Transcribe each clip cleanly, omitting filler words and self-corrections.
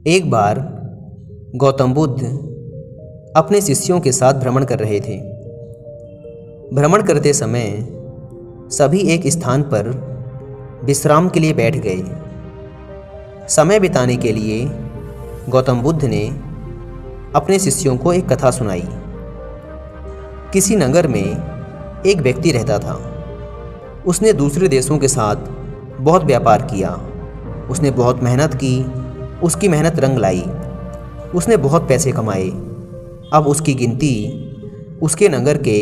एक बार गौतम बुद्ध अपने शिष्यों के साथ भ्रमण कर रहे थे। भ्रमण करते समय सभी एक स्थान पर विश्राम के लिए बैठ गए। समय बिताने के लिए गौतम बुद्ध ने अपने शिष्यों को एक कथा सुनाई। किसी नगर में एक व्यक्ति रहता था। उसने दूसरे देशों के साथ बहुत व्यापार किया। उसने बहुत मेहनत की। उसकी मेहनत रंग लाई। उसने बहुत पैसे कमाए। अब उसकी गिनती उसके नगर के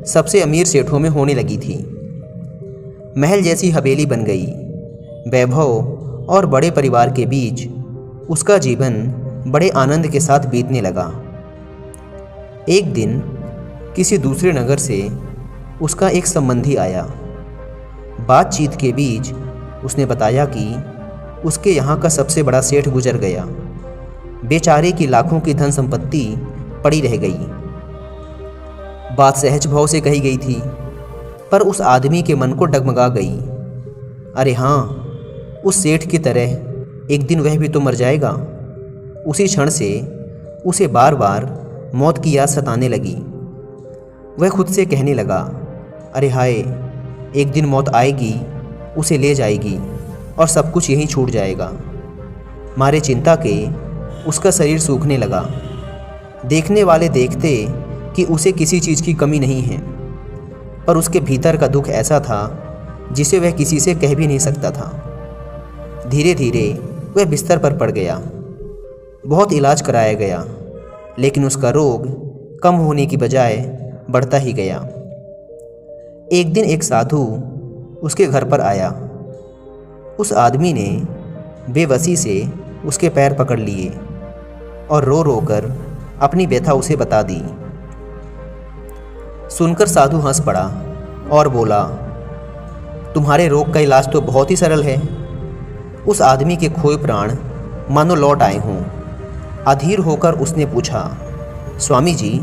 सबसे अमीर सेठों में होने लगी थी। महल जैसी हवेली बन गई। वैभव और बड़े परिवार के बीच उसका जीवन बड़े आनंद के साथ बीतने लगा। एक दिन किसी दूसरे नगर से उसका एक संबंधी आया। बातचीत के बीच उसने बताया कि उसके यहाँ का सबसे बड़ा सेठ गुजर गया। बेचारे की लाखों की धन संपत्ति पड़ी रह गई। बात सहज भाव से कही गई थी, पर उस आदमी के मन को डगमगा गई। अरे हाँ, उस सेठ की तरह एक दिन वह भी तो मर जाएगा। उसी क्षण से उसे बार बार मौत की याद सताने लगी। वह खुद से कहने लगा, अरे हाय, एक दिन मौत आएगी, उसे ले जाएगी और सब कुछ यहीं छूट जाएगा। मारे चिंता के उसका शरीर सूखने लगा। देखने वाले देखते कि उसे किसी चीज़ की कमी नहीं है, पर उसके भीतर का दुख ऐसा था जिसे वह किसी से कह भी नहीं सकता था। धीरे धीरे वह बिस्तर पर पड़ गया। बहुत इलाज कराया गया, लेकिन उसका रोग कम होने की बजाय बढ़ता ही गया। एक दिन एक साधु उसके घर पर आया। उस आदमी ने बेबसी से उसके पैर पकड़ लिए और रो रो कर अपनी व्यथा उसे बता दी। सुनकर साधु हंस पड़ा और बोला, तुम्हारे रोग का इलाज तो बहुत ही सरल है। उस आदमी के खोए प्राण मानो लौट आए हों। अधीर होकर उसने पूछा, स्वामी जी,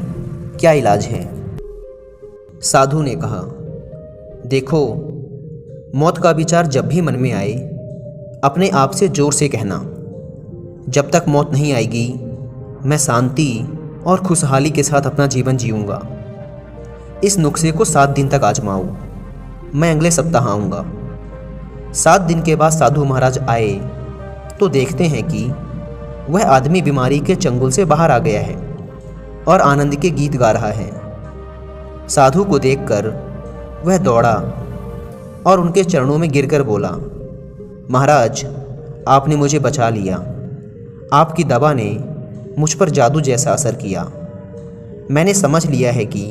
क्या इलाज है? साधु ने कहा, देखो, मौत का विचार जब भी मन में आए, अपने आप से जोर से कहना, जब तक मौत नहीं आएगी मैं शांति और खुशहाली के साथ अपना जीवन जीऊँगा। इस नुस्खे को 7 दिन तक आजमाओ। मैं अगले सप्ताह आऊँगा। 7 दिन के बाद साधु महाराज आए तो देखते हैं कि वह आदमी बीमारी के चंगुल से बाहर आ गया है और आनंद के गीत गा रहा है। साधु को देखकर वह दौड़ा और उनके चरणों में गिरकर बोला, महाराज, आपने मुझे बचा लिया। आपकी दवा ने मुझ पर जादू जैसा असर किया। मैंने समझ लिया है कि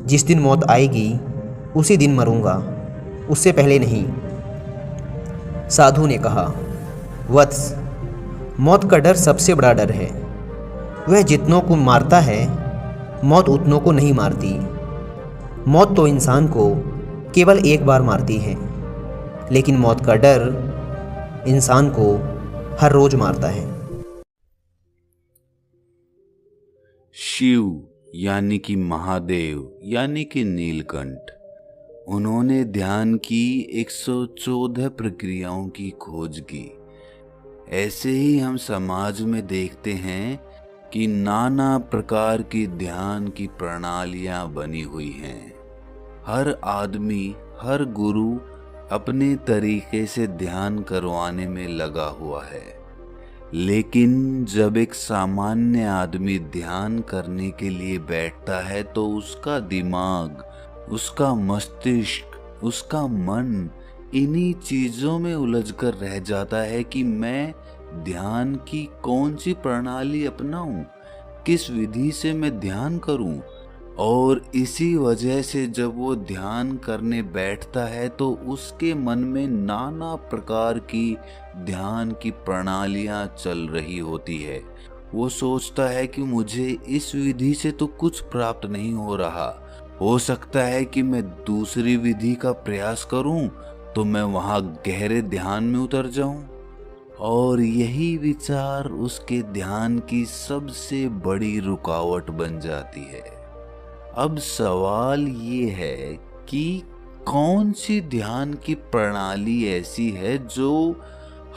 जिस दिन मौत आएगी उसी दिन मरूंगा, उससे पहले नहीं। साधु ने कहा, वत्स, मौत का डर सबसे बड़ा डर है। वह जितनों को मारता है, मौत उतनों को नहीं मारती। मौत तो इंसान को केवल एक बार मारती है, लेकिन मौत का डर इंसान को हर रोज मारता है। शिव यानी कि महादेव यानी कि नीलकंठ, उन्होंने ध्यान की 114 प्रक्रियाओं की खोज की। ऐसे ही हम समाज में देखते हैं कि नाना प्रकार की ध्यान की प्रणालियां बनी हुई हैं। हर आदमी, हर गुरु अपने तरीके से ध्यान करवाने में लगा हुआ है, लेकिन जब एक सामान्य आदमी ध्यान करने के लिए बैठता है तो उसका दिमाग, उसका मस्तिष्क, उसका मन इन्हीं चीजों में उलझकर रह जाता है कि मैं ध्यान की कौन सी प्रणाली अपनाऊं, किस विधि से मैं ध्यान करूं। और इसी वजह से जब वो ध्यान करने बैठता है तो उसके मन में नाना प्रकार की ध्यान की प्रणालियां चल रही होती है। वो सोचता है कि मुझे इस विधि से तो कुछ प्राप्त नहीं हो रहा, हो सकता है कि मैं दूसरी विधि का प्रयास करूं तो मैं वहां गहरे ध्यान में उतर जाऊं। और यही विचार उसके ध्यान की सबसे बड़ी रुकावट बन जाती है। अब सवाल ये है कि कौन सी ध्यान की प्रणाली ऐसी है जो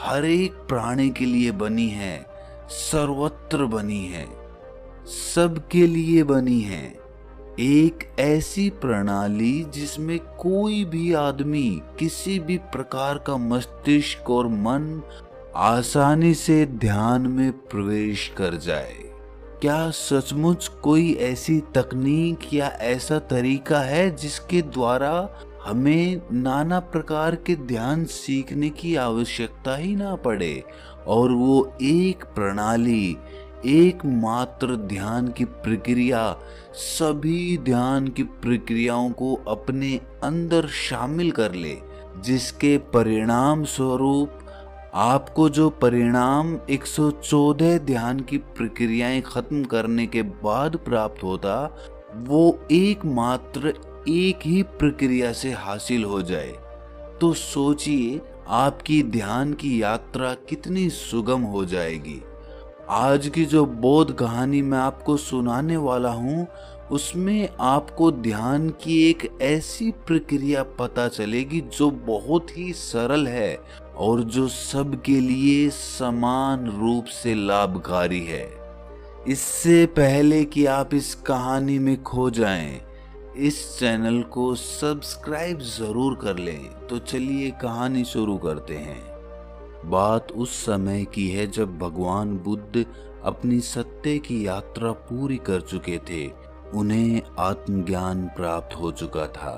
हर एक प्राणी के लिए बनी है, सर्वत्र बनी है, सबके लिए बनी है। एक ऐसी प्रणाली जिसमें कोई भी आदमी किसी भी प्रकार का मस्तिष्क और मन आसानी से ध्यान में प्रवेश कर जाए। क्या सचमुच कोई ऐसी तकनीक या ऐसा तरीका है जिसके द्वारा हमें नाना प्रकार के ध्यान सीखने की आवश्यकता ही ना पड़े और वो एक प्रणाली, एकमात्र ध्यान की प्रक्रिया सभी ध्यान की प्रक्रियाओं को अपने अंदर शामिल कर ले, जिसके परिणाम स्वरूप आपको जो परिणाम 114 ध्यान की प्रक्रियाएं खत्म करने के बाद प्राप्त होता, वो एकमात्र एक ही प्रक्रिया से हासिल हो जाए। तो सोचिए आपकी ध्यान की यात्रा कितनी सुगम हो जाएगी। आज की जो बोध कहानी मैं आपको सुनाने वाला हूँ, उसमें आपको ध्यान की एक ऐसी प्रक्रिया पता चलेगी जो बहुत ही सरल है और जो सबके लिए समान रूप से लाभकारी है। इससे पहले कि आप इस कहानी में खो जाएं, इस चैनल को सब्सक्राइब जरूर कर लें। तो चलिए कहानी शुरू करते हैं। बात उस समय की है जब भगवान बुद्ध अपनी सत्य की यात्रा पूरी कर चुके थे। उन्हें आत्मज्ञान प्राप्त हो चुका था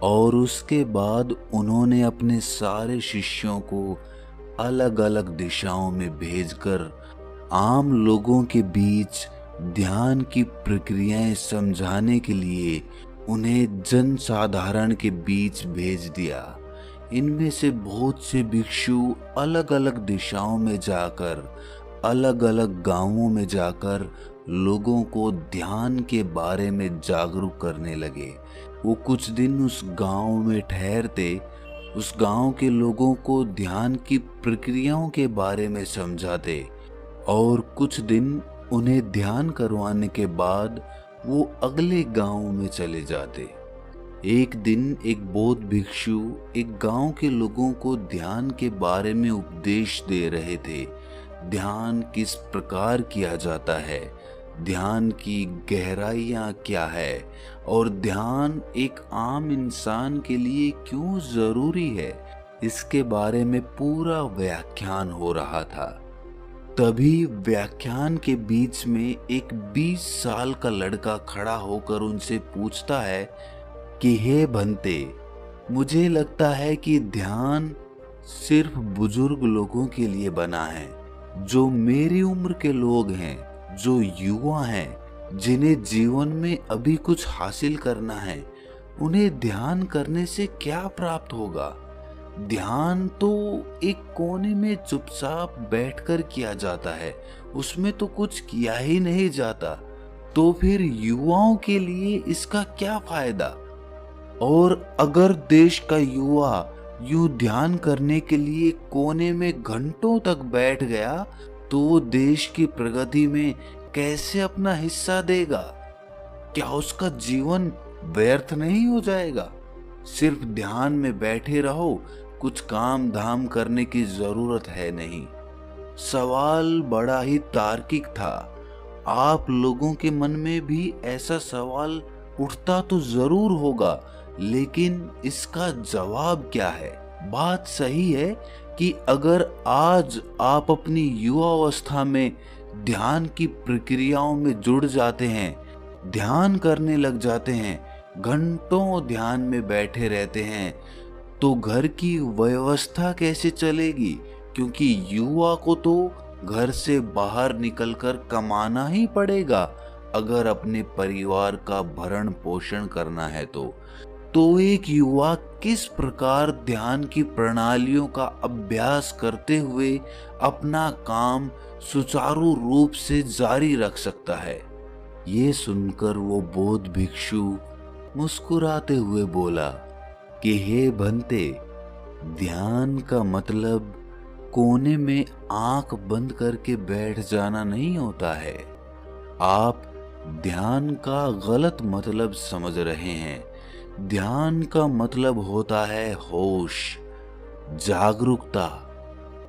और उसके बाद उन्होंने अपने सारे शिष्यों को अलग अलग दिशाओं में भेजकर आम लोगों के बीच ध्यान की प्रक्रियाएं समझाने के लिए उन्हें जनसाधारण के बीच भेज दिया। इनमें से बहुत से भिक्षु अलग अलग दिशाओं में जाकर, अलग अलग गांवों में जाकर लोगों को ध्यान के बारे में जागरूक करने लगे। वो कुछ दिन उस गांव में ठहरते, उस गांव के लोगों को ध्यान की प्रक्रियाओं के बारे में समझाते और कुछ दिन उन्हें ध्यान करवाने के बाद वो अगले गांव में चले जाते। एक दिन एक बौद्ध भिक्षु एक गांव के लोगों को ध्यान के बारे में उपदेश दे रहे थे। ध्यान किस प्रकार किया जाता है, ध्यान की गहराइयाँ क्या है और ध्यान एक आम इंसान के लिए क्यों जरूरी है, इसके बारे में पूरा व्याख्यान हो रहा था। तभी व्याख्यान के बीच में एक 20 साल का लड़का खड़ा होकर उनसे पूछता है कि हे भंते, मुझे लगता है कि ध्यान सिर्फ बुजुर्ग लोगों के लिए बना है। जो मेरी उम्र के लोग हैं, जो युवा हैं, जिन्हें जीवन में अभी कुछ हासिल करना है, उन्हें ध्यान करने से क्या प्राप्त होगा? ध्यान तो एक कोने में चुपचाप बैठकर किया जाता है, उसमें तो कुछ किया ही नहीं जाता। तो फिर युवाओं के लिए इसका क्या फायदा? और अगर देश का युवा यूं ध्यान करने के लिए कोने में घंटों तक बैठ गया तो वो देश की प्रगति में कैसे अपना हिस्सा देगा? क्या उसका जीवन व्यर्थ नहीं हो जाएगा? सिर्फ ध्यान में बैठे रहो, कुछ काम धाम करने की जरूरत है नहीं। सवाल बड़ा ही तार्किक था। आप लोगों के मन में भी ऐसा सवाल उठता तो जरूर होगा, लेकिन इसका जवाब क्या है? बात सही है कि अगर आज आप अपनी युवावस्था में ध्यान की प्रक्रियाओं में जुड़ जाते हैं, ध्यान करने लग जाते हैं, घंटों ध्यान में बैठे रहते हैं, तो घर की व्यवस्था कैसे चलेगी? क्योंकि युवा को तो घर से बाहर निकलकर कमाना ही पड़ेगा अगर अपने परिवार का भरण पोषण करना है तो एक युवा किस प्रकार ध्यान की प्रणालियों का अभ्यास करते हुए अपना काम सुचारू रूप से जारी रख सकता है? ये सुनकर वो बौद्ध भिक्षु मुस्कुराते हुए बोला कि हे भंते, ध्यान का मतलब कोने में आंख बंद करके बैठ जाना नहीं होता है। आप ध्यान का गलत मतलब समझ रहे हैं। ध्यान का मतलब होता है होश, जागरूकता।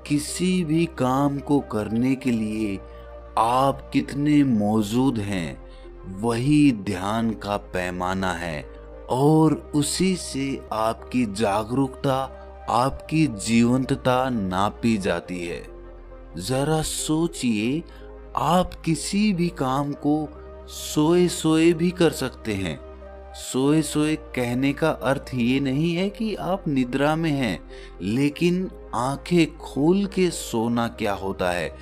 किसी भी काम को करने के लिए आप कितने मौजूद हैं वही ध्यान का पैमाना है, और उसी से आपकी जागरूकता, आपकी जीवंतता नापी जाती है। जरा सोचिए, आप किसी भी काम को सोए सोए भी कर सकते हैं। सोए सोए कहने का अर्थ ये नहीं है कि आप निद्रा में हैं, लेकिन आंखें खोल के सोना क्या होता है।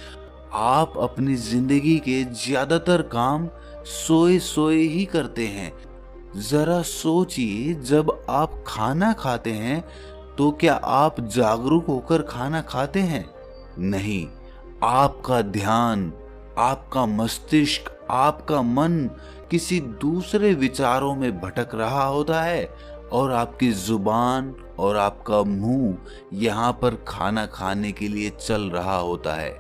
आप अपनी जिंदगी के ज्यादातर काम सोए सोए ही करते हैं। जरा सोचिए, जब आप खाना खाते हैं तो क्या आप जागरूक होकर खाना खाते हैं? नहीं, आपका ध्यान, आपका मस्तिष्क, आपका मन किसी दूसरे विचारों में भटक रहा होता है, और आपकी जुबान और आपका मुंह यहाँ पर खाना खाने के लिए चल रहा होता है।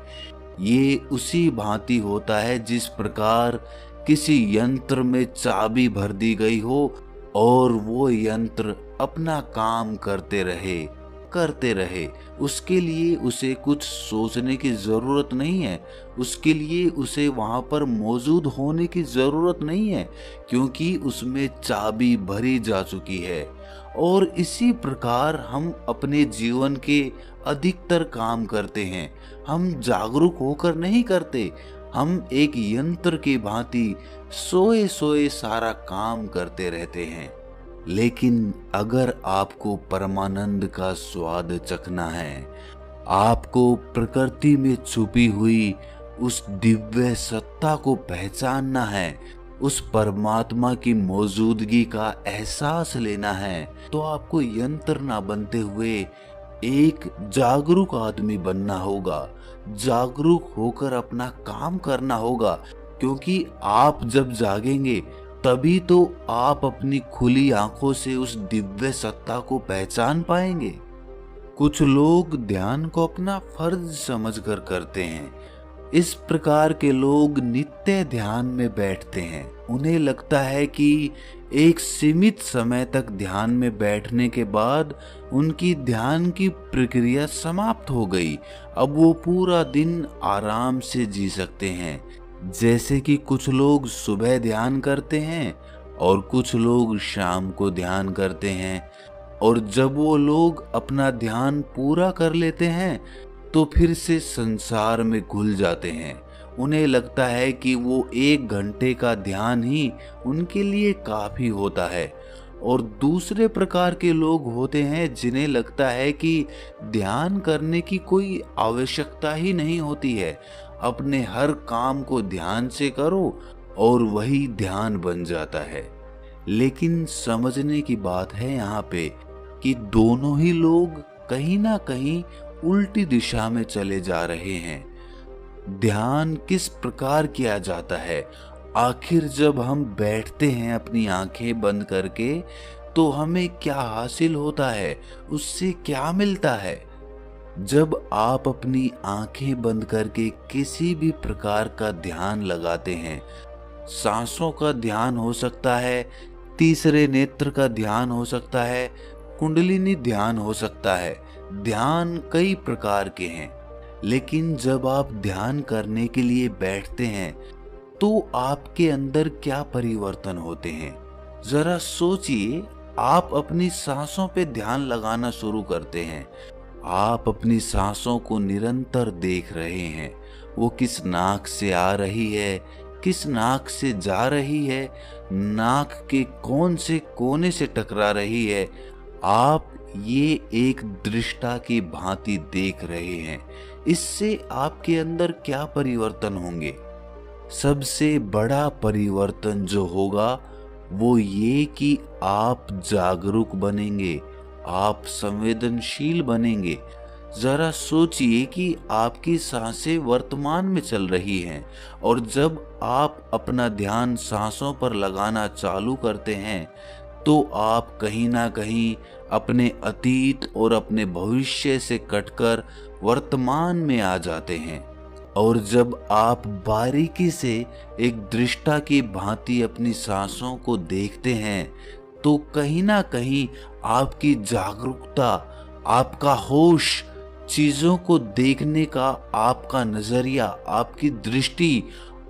ये उसी भांति होता है जिस प्रकार किसी यंत्र में चाबी भर दी गई हो और वो यंत्र अपना काम करते रहे। उसके लिए उसे कुछ सोचने की जरूरत नहीं है, उसके लिए उसे वहां पर मौजूद होने की जरूरत नहीं है, क्योंकि उसमें चाबी भरी जा चुकी है। और इसी प्रकार हम अपने जीवन के अधिकतर काम करते हैं। हम जागरूक होकर नहीं करते, हम एक यंत्र की भांति सोए सोए सारा काम करते रहते हैं। लेकिन अगर आपको परमानंद का स्वाद चखना है, आपको प्रकृति में छुपी हुई उस दिव्य सत्ता को पहचानना है, उस परमात्मा की मौजूदगी का एहसास लेना है, तो आपको यंत्र ना बनते हुए एक जागरूक आदमी बनना होगा। जागरूक होकर अपना काम करना होगा, क्योंकि आप जब जागेंगे तभी तो आप अपनी खुली आंखों से उस दिव्य सत्ता को पहचान पाएंगे। कुछ लोग ध्यान को अपना फर्ज समझकर करते हैं। इस प्रकार के लोग नित्य ध्यान में बैठते हैं। उन्हें लगता है कि एक सीमित समय तक ध्यान में बैठने के बाद उनकी ध्यान की प्रक्रिया समाप्त हो गई, अब वो पूरा दिन आराम से जी सकते हैं। जैसे कि कुछ लोग सुबह ध्यान करते हैं और कुछ लोग शाम को ध्यान करते हैं, और जब वो लोग अपना ध्यान पूरा कर लेते हैं तो फिर से संसार में घुल जाते हैं। उन्हें लगता है कि वो 1 घंटे का ध्यान ही उनके लिए काफी होता है। और दूसरे प्रकार के लोग होते हैं जिन्हें लगता है कि ध्यान करने की कोई आवश्यकता ही नहीं होती है, अपने हर काम को ध्यान से करो और वही ध्यान बन जाता है। लेकिन समझने की बात है यहाँ पे कि दोनों ही लोग कहीं ना कहीं उल्टी दिशा में चले जा रहे हैं। ध्यान किस प्रकार किया जाता है? आखिर जब हम बैठते हैं अपनी आंखें बंद करके तो हमें क्या हासिल होता है, उससे क्या मिलता है? जब आप अपनी आंखें बंद करके किसी भी प्रकार का ध्यान लगाते हैं, सांसों का ध्यान हो सकता है, तीसरे नेत्र का ध्यान हो सकता है, कुंडलिनी ध्यान हो सकता है। ध्यान कई प्रकार के हैं, लेकिन जब आप ध्यान करने के लिए बैठते हैं तो आपके अंदर क्या परिवर्तन होते हैं? जरा सोचिए, आप अपनी सांसों पे ध्यान लगाना शुरू करते हैं। आप अपनी सांसों को निरंतर देख रहे हैं, वो किस नाक से आ रही है, किस नाक से जा रही है, नाक के कौन से कोने से टकरा रही है। आप ये एक दृष्टा की भांति देख रहे हैं। इससे आपके अंदर क्या परिवर्तन होंगे? सबसे बड़ा परिवर्तन जो होगा वो ये कि आप जागरूक बनेंगे, आप संवेदनशील बनेंगे। जरा सोचिए कि आपकी सांसें वर्तमान में चल रही हैं, और जब आप अपना ध्यान सांसों पर लगाना चालू करते हैं तो आप कहीं ना कहीं अपने अतीत और अपने भविष्य से कटकर वर्तमान में आ जाते हैं। और जब आप बारीकी से एक दृष्टा की भांति अपनी सांसों को देखते हैं तो कहीं ना कहीं आपकी जागरूकता, आपका होश चीजों को देखने का आपका नजरिया, आपकी दृष्टि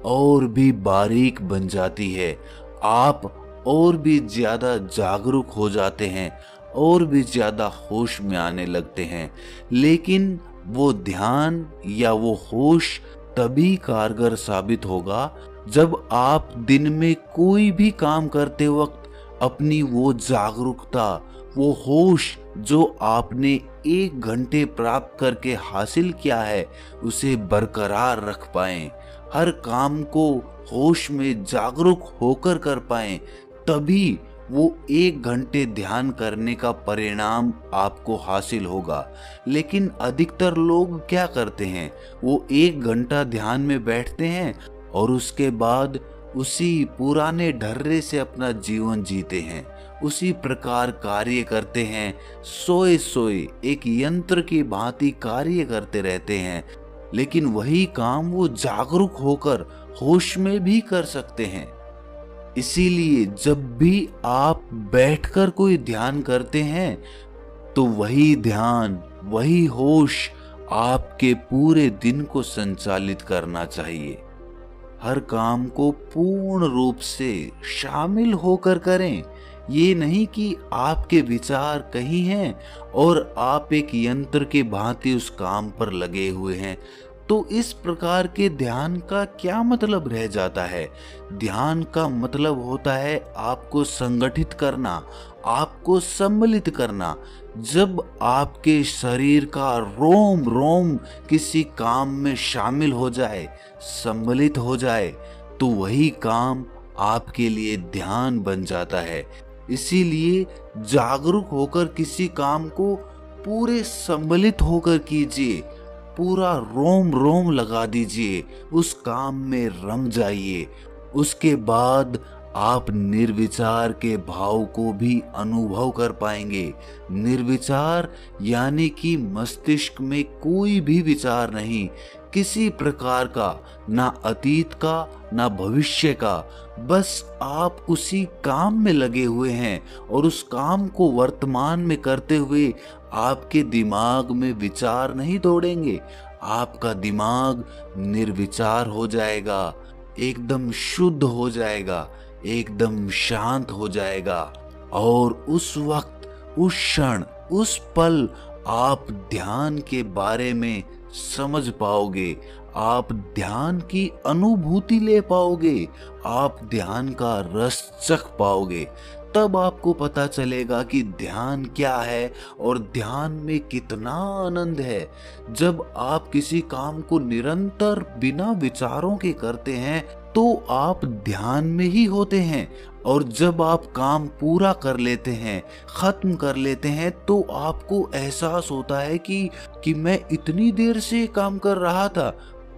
और भी बारीक बन जाती है। आप और भी ज्यादा जागरूक हो जाते हैं, और भी ज्यादा होश में आने लगते हैं। लेकिन वो ध्यान या वो होश तभी कारगर साबित होगा जब आप दिन में कोई भी काम करते वक्त अपनी वो जागरूकता, वो होश जो आपने 1 घंटे प्राप्त करके हासिल किया है, उसे बरकरार रख पाएं। हर काम को होश में जागरूक होकर कर पाएं, तभी वो 1 घंटे ध्यान करने का परिणाम आपको हासिल होगा। लेकिन अधिकतर लोग क्या करते हैं, वो 1 घंटा ध्यान में बैठते हैं और उसके बाद उसी पुराने ढर्रे से अपना जीवन जीते हैं, उसी प्रकार कार्य करते हैं, सोए सोए एक यंत्र की भांति कार्य करते रहते हैं। लेकिन वही काम वो जागरूक होकर होश में भी कर सकते हैं। इसीलिए जब भी आप बैठकर कोई ध्यान करते हैं तो वही ध्यान, वही होश आपके पूरे दिन को संचालित करना चाहिए। हर काम को पूर्ण रूप से शामिल होकर करें। ये नहीं कि आपके विचार कहीं हैं और आप एक यंत्र के भांति उस काम पर लगे हुए हैं। तो इस प्रकार के ध्यान का क्या मतलब रह जाता है? ध्यान का मतलब होता है आपको संगठित करना, आपको सम्मिलित करना। जब आपके शरीर का रोम रोम किसी काम में शामिल हो जाए, सम्मिलित हो जाए, तो वही काम आपके लिए ध्यान बन जाता है। इसीलिए जागरूक होकर किसी काम को पूरे सम्मिलित होकर कीजिए, पूरा रोम रोम लगा दीजिए, उस काम में रम जाइए। उसके बाद आप निर्विचार के भाव को भी अनुभव कर पाएंगे। निर्विचार यानी कि मस्तिष्क में कोई भी विचार नहीं, किसी प्रकार का, ना अतीत का ना भविष्य का। बस आप उसी काम में लगे हुए हैं और उस काम को वर्तमान में करते हुए आपके दिमाग में विचार नहीं दौड़ेंगे। आपका दिमाग निर्विचार हो जाएगा, एकदम शुद्ध हो जाएगा, एकदम शांत हो जाएगा। और उस वक्त, उस क्षण, उस पल आप ध्यान के बारे में समझ पाओगे, आप ध्यान की अनुभूति ले पाओगे, आप ध्यान का रस चख पाओगे। तब आपको पता चलेगा कि ध्यान क्या है और ध्यान में कितना आनंद है। जब आप किसी काम को निरंतर बिना विचारों के करते हैं तो आप ध्यान में ही होते हैं, और जब आप काम पूरा कर लेते हैं, खत्म कर लेते हैं, तो आपको एहसास होता है कि मैं इतनी देर से काम कर रहा था,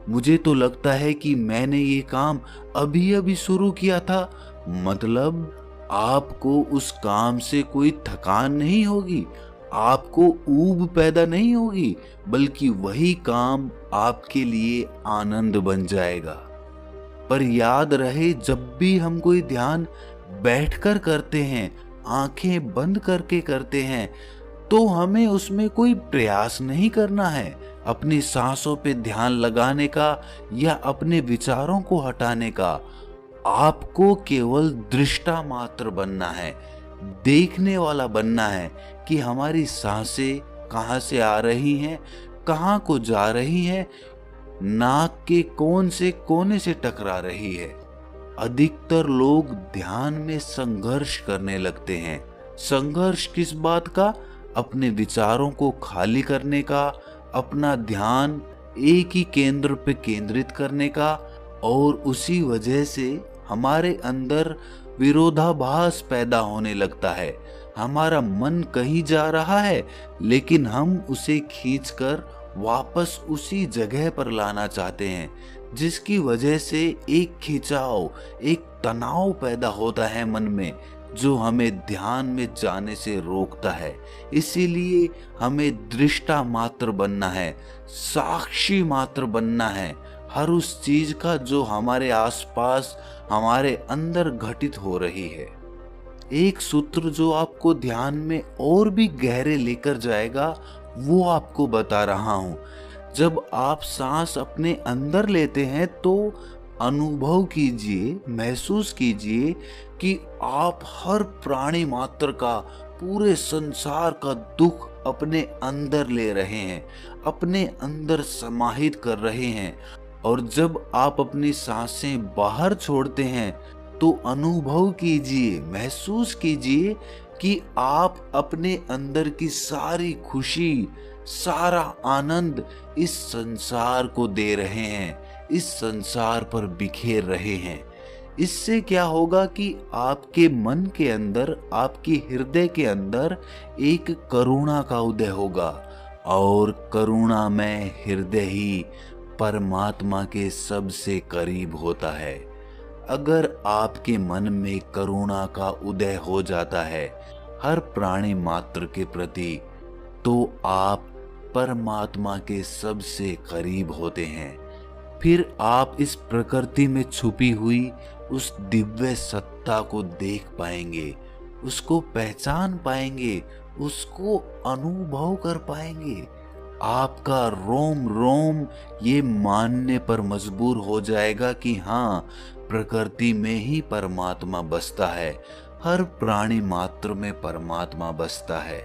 मुझे तो लगता है कि मैंने ये काम अभी अभी शुरू किया था। मतलब आपको उस काम से कोई थकान नहीं होगी, आपको ऊब पैदा नहीं होगी, बल्कि वही काम आपके लिए आनंद बन जाएगा। पर याद रहे, जब भी हम कोई ध्यान बैठकर करते हैं, आंखें बंद करके करते हैं, तो हमें उसमें कोई प्रयास नहीं करना है अपनी सांसों पे ध्यान लगाने का या अपने विचारों को हटाने का। आपको केवल दृष्टा मात्र बनना है, देखने वाला बनना है कि हमारी सांसें कहाँ से आ रही हैं, कहाँ को जा रही हैं, नाक के कौन से कोने से टकरा रही है। अधिकतर लोग ध्यान में संघर्ष करने लगते हैं। संघर्ष किस बात का? अपने विचारों को खाली करने का, अपना ध्यान एक ही केंद्र पे केंद्रित करने का। और उसी वजह से हमारे अंदर विरोधाभास पैदा होने लगता है। हमारा मन कहीं जा रहा है, लेकिन हम उसे खींचकर वापस उसी जगह पर लाना चाहते हैं, जिसकी वजह से एक खिंचाव, एक तनाव पैदा होता है मन में, जो हमें ध्यान में जाने से रोकता है। इसीलिए हमें दृष्टा मात्र बनना है, साक्षी मात्र बनना है हर उस चीज का जो हमारे आसपास, हमारे अंदर घटित हो रही है। एक सूत्र जो आपको ध्यान में और भी गहरे लेकर जाएगा वो आपको बता रहा हूं। जब आप सांस अपने अंदर लेते हैं तो अनुभव कीजिए, महसूस कीजिए कि आप हर प्राणी मात्र का, पूरे संसार का दुख अपने अंदर ले रहे हैं, अपने अंदर समाहित कर रहे हैं। और जब आप अपनी सांसें बाहर छोड़ते हैं तो अनुभव कीजिए, महसूस कीजिए कि आप अपने अंदर की सारी खुशी, सारा आनंद इस संसार को दे रहे हैं, इस संसार पर बिखेर रहे हैं। इससे क्या होगा कि आपके मन के अंदर, आपके हृदय के अंदर एक करुणा का उदय होगा, और करुणामय हृदय ही परमात्मा के सबसे करीब होता है। अगर आपके मन में करुणा का उदय हो जाता है हर प्राणी मात्र के प्रति, तो आप परमात्मा के सबसे करीब होते हैं। फिर आप इस प्रकृति में छुपी हुई उस दिव्य सत्ता को देख पाएंगे, उसको पहचान पाएंगे, उसको अनुभव कर पाएंगे। आपका रोम रोम ये मानने पर मजबूर हो जाएगा कि हाँ, प्रकृति में ही परमात्मा बसता है, हर प्राणी मात्र में परमात्मा बसता है।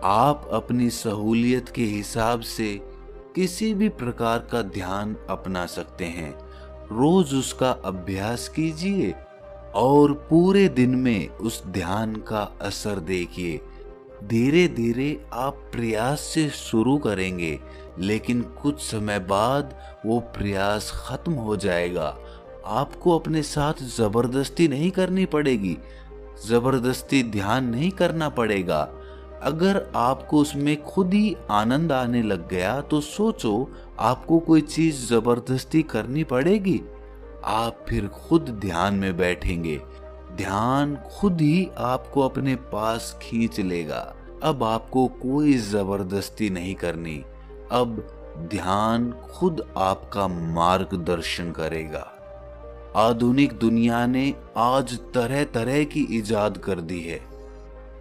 आप अपनी सहूलियत के हिसाब से किसी भी प्रकार का ध्यान अपना सकते हैं। रोज उसका अभ्यास कीजिए और पूरे दिन में उस ध्यान का असर देखिए। धीरे धीरे आप प्रयास से शुरू करेंगे, लेकिन कुछ समय बाद वो प्रयास खत्म हो जाएगा। आपको अपने साथ जबरदस्ती नहीं करनी पड़ेगी, जबरदस्ती ध्यान नहीं करना पड़ेगा। अगर आपको उसमें खुद ही आनंद आने लग गया तो सोचो, आपको कोई चीज जबरदस्ती करनी पड़ेगी? आप फिर खुद ध्यान में बैठेंगे, ध्यान खुद ही आपको अपने पास खींच लेगा। अब आपको कोई जबरदस्ती नहीं करनी, अब ध्यान खुद आपका मार्गदर्शन करेगा। आधुनिक दुनिया ने आज तरह तरह की इजाद कर दी है,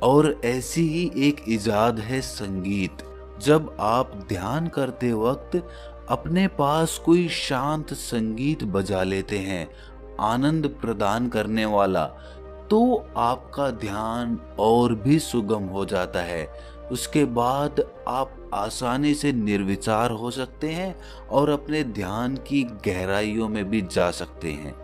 और ऐसी ही एक इजाद है संगीत। जब आप ध्यान करते वक्त अपने पास कोई शांत संगीत बजा लेते हैं, आनंद प्रदान करने वाला, तो आपका ध्यान और भी सुगम हो जाता है। उसके बाद आप आसानी से निर्विचार हो सकते हैं और अपने ध्यान की गहराइयों में भी जा सकते हैं।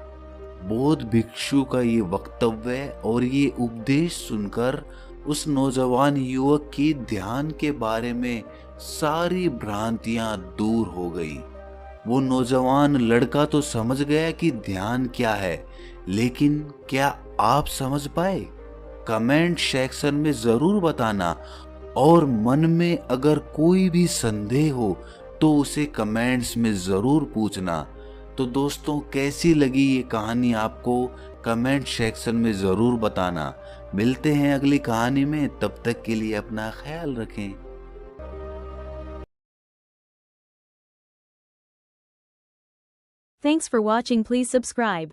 बौद्ध भिक्षु का ये वक्तव्य और ये उपदेश सुनकर उस नौजवान युवक की ध्यान के बारे में सारी भ्रांतियां दूर हो गई। वो नौजवान लड़का तो समझ गया कि ध्यान क्या है, लेकिन क्या आप समझ पाए? कमेंट सेक्शन में जरूर बताना, और मन में अगर कोई भी संदेह हो तो उसे कमेंट्स में जरूर पूछना। तो दोस्तों, कैसी लगी ये कहानी आपको कमेंट सेक्शन में जरूर बताना। मिलते हैं अगली कहानी में, तब तक के लिए अपना ख्याल रखें। Thanks for watching. Please subscribe.